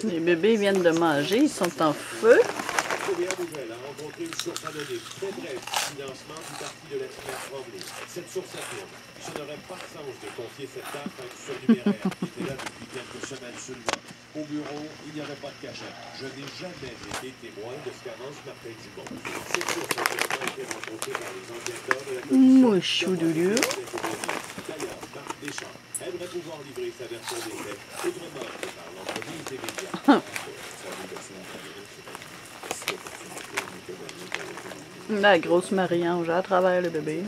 Les bébés viennent de manger, ils sont en feu. Très bref financement du parti de la finance Tremblay. Cette source affirme: je n'aurais pas de sens de confier cette tâche à un surnuméraire qui était là depuis quelques semaines seulement. Au bureau, il n'y avait pas de cachette. Je n'ai jamais été témoin de ce qu'avance Martin Dubon. Cette source a été rencontrée par les enquêteurs de la commission. D'ailleurs, Marc Deschamps aimerait pouvoir livrer sa version des faits autrement que par l'entreprise des médias. La grosse Marie-Ange à travers le bébé.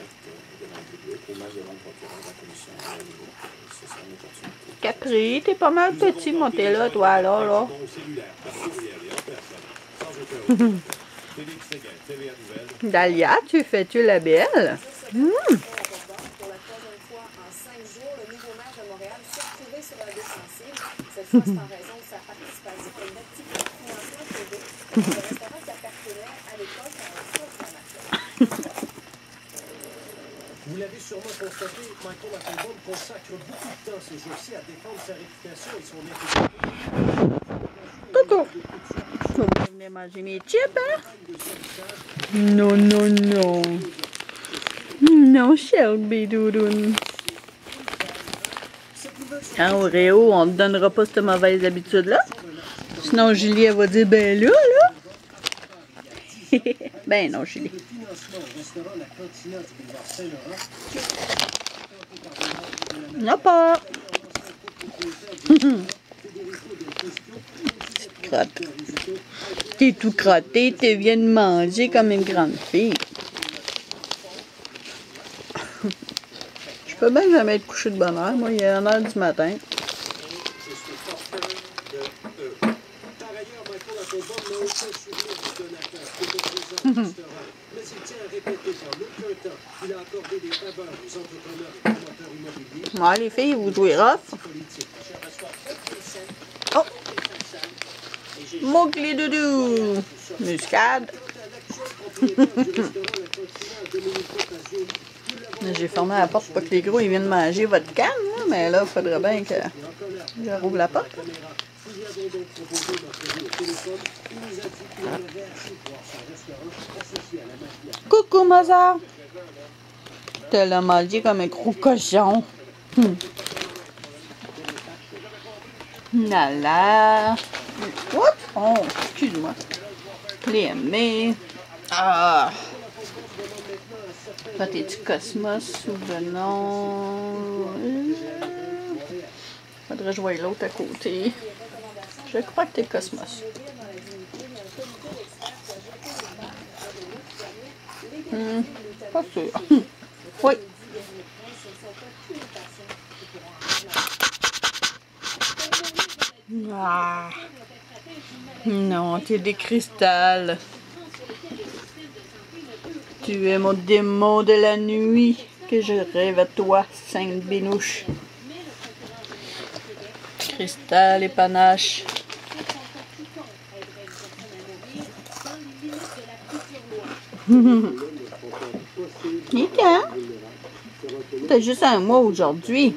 Capri, t'es pas mal petit, mon t'es là, toi, alors, là. Dahlia, tu fais-tu la belle? Vous l'avez sûrement constaté, Michael Applebaum consacre beaucoup de temps ces jours-ci à défendre sa réputation et son intégrité. Coucou! Tu vas venir manger mes chips, hein? Non, non, non. Non, Shelby Doudoune. Hein, Oreo, on ne te donnera pas cette mauvaise habitude-là. Sinon, Julie, elle va dire, ben là. Ben non, Julie. Non pas. Crotte. T'es tout crotté, tu viens de manger comme une grande fille. Je peux bien jamais être couché de bonne heure. Moi, il est 1h du matin. Ouais, les filles, vous jouez rough. Oh! Mowgli doudou! Muscade! J'ai fermé la porte pour que les gros ils viennent manger votre canne, là, mais là, il faudrait bien que je rouvre la porte. Coucou, Mozart! Tu l'as mangé comme un gros cochon. Nala. Oups! Oh, excuse-moi. Clémé. Ah! Toi, t'es-tu Cosmos ou Venon? Faudrait que je voie l'autre à côté. Je crois que t'es Cosmos. Pas sûr. Oui. Ah. Non, tu es des cristals. Tu es mon démon de la nuit, que je rêve à toi, sainte Bénouche. Cristal et panache. Nika, t'as juste un mois aujourd'hui.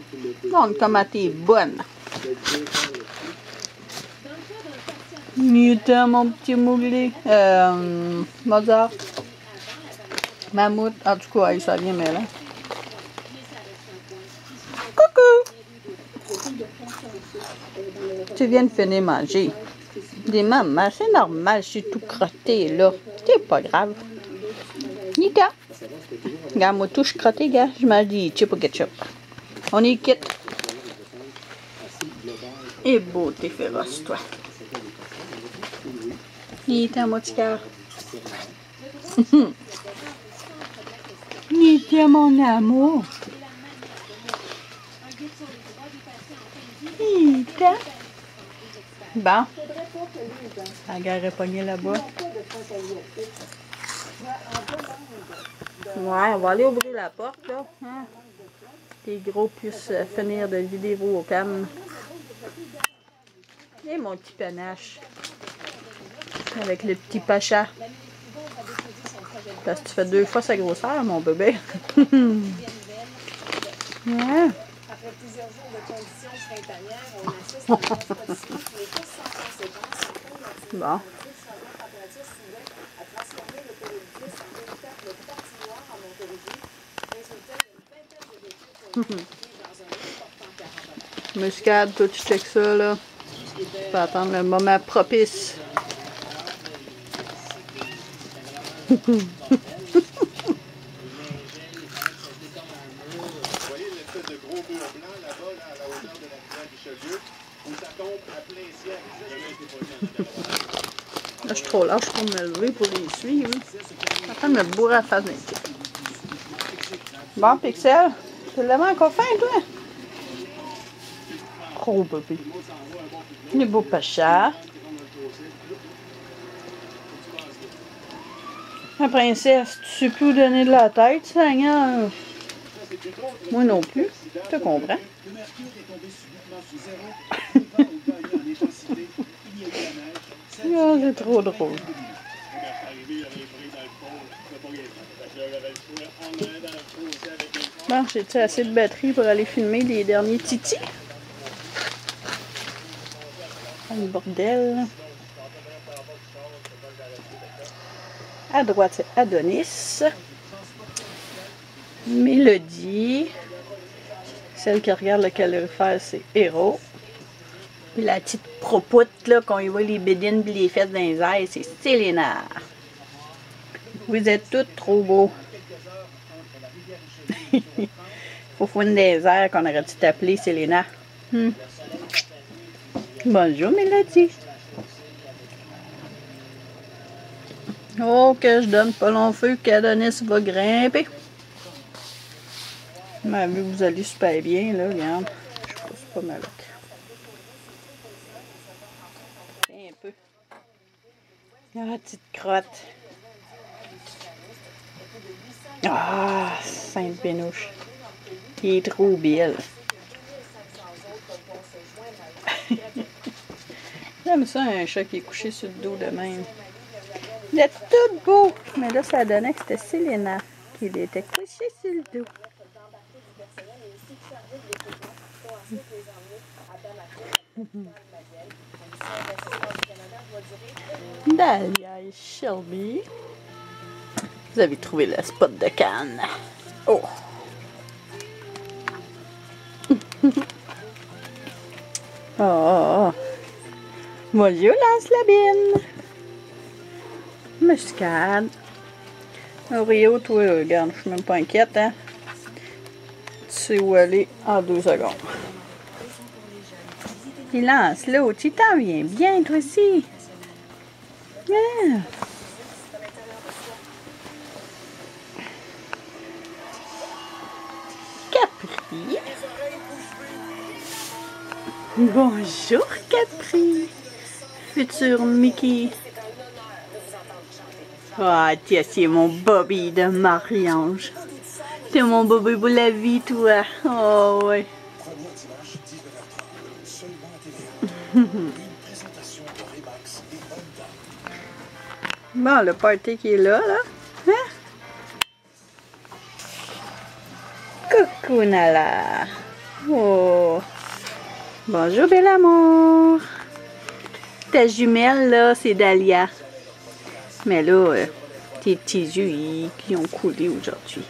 Donc, comment t'es bonne. Newton, mon petit Mowgli. Mozart. Mammouth. En tout cas, ça vient mêler. Coucou! Tu viens de finir manger. Dis, maman, c'est normal, je suis tout crotté, là. C'est pas grave. Nika. Regarde, moi, tout, je suis crotté, gars. Je mange des chips au ketchup. On est quitte. Et beau, t'es féroce, toi. Il était à moitié cœur. Il était mon amour. Il était. Bon. La guerre est pognée là-bas. Ouais, on va aller ouvrir la porte, là. Hein? Les gros puissent finir de vider vos cannes. Et mon petit panache. Avec le petit pacha. Parce que tu fais 2 fois sa grosseur, mon bébé. Ouais. Bon. Muscade, toi tu checkes ça là. Tu peux attendre le moment propice. Là, je suis trop lâche pour me lever pour les suivre. Je suis en train de me bourrer la face d'un kit. Bon, Pixel, tu l'avais encore faim, toi? Oh, bébé. Les beaux pachas. La princesse, tu sais plus où donner de la tête, Seigneur. Moi non plus. Je te comprends. Oh, c'est trop drôle. Bon, j'ai-tu assez de batterie pour aller filmer les derniers titis? Oh, le bordel. À droite, c'est Adonis. Mélodie. Celle qui regarde le calorifère, c'est Héros. Puis la petite propoute, là, qu'on y voit les bédines et les fesses dans les airs, c'est Selena. Vous êtes toutes trop beaux. Faut fouiner des airs qu'on aurait dû t'appeler Selena. Bonjour, Mélodie. Oh, que je donne pas long feu qu'Adonis va grimper. Mais vu que vous allez super bien, là, regarde. Je pousse pas mal. Un peu. Ah, petite crotte. Ah, Sainte Bénouche. Il est trop belle. J'aime ça, un chat qui est couché sur le dos de même. Il est tout beau. Mais là, ça donnait que c'était Selena qui était couché sur le dos. Dahlia et Shelby. Vous avez trouvé le spot de Cannes. Oh! Oh! Bonjour, Lance-Labine! Muscade. Oreo, toi, regarde, je suis même pas inquiète, hein? Tu sais où aller en 2 secondes. Puis Lance-l'eau, tu t'en viens bien, toi aussi. Yeah. Capri. Bonjour, Capri. Futur Mickey. Ah, tiens, c'est mon Bobby de Marie-Ange. C'est mon Bobby pour la vie, toi. Oh, ouais. Bon, le party qui est là, là. Hein? Coucou, Nala. Oh. Bonjour, bel amour. Ta jumelle, là, c'est Dahlia. Mais là, tes petits yeux, ils ont coulé aujourd'hui.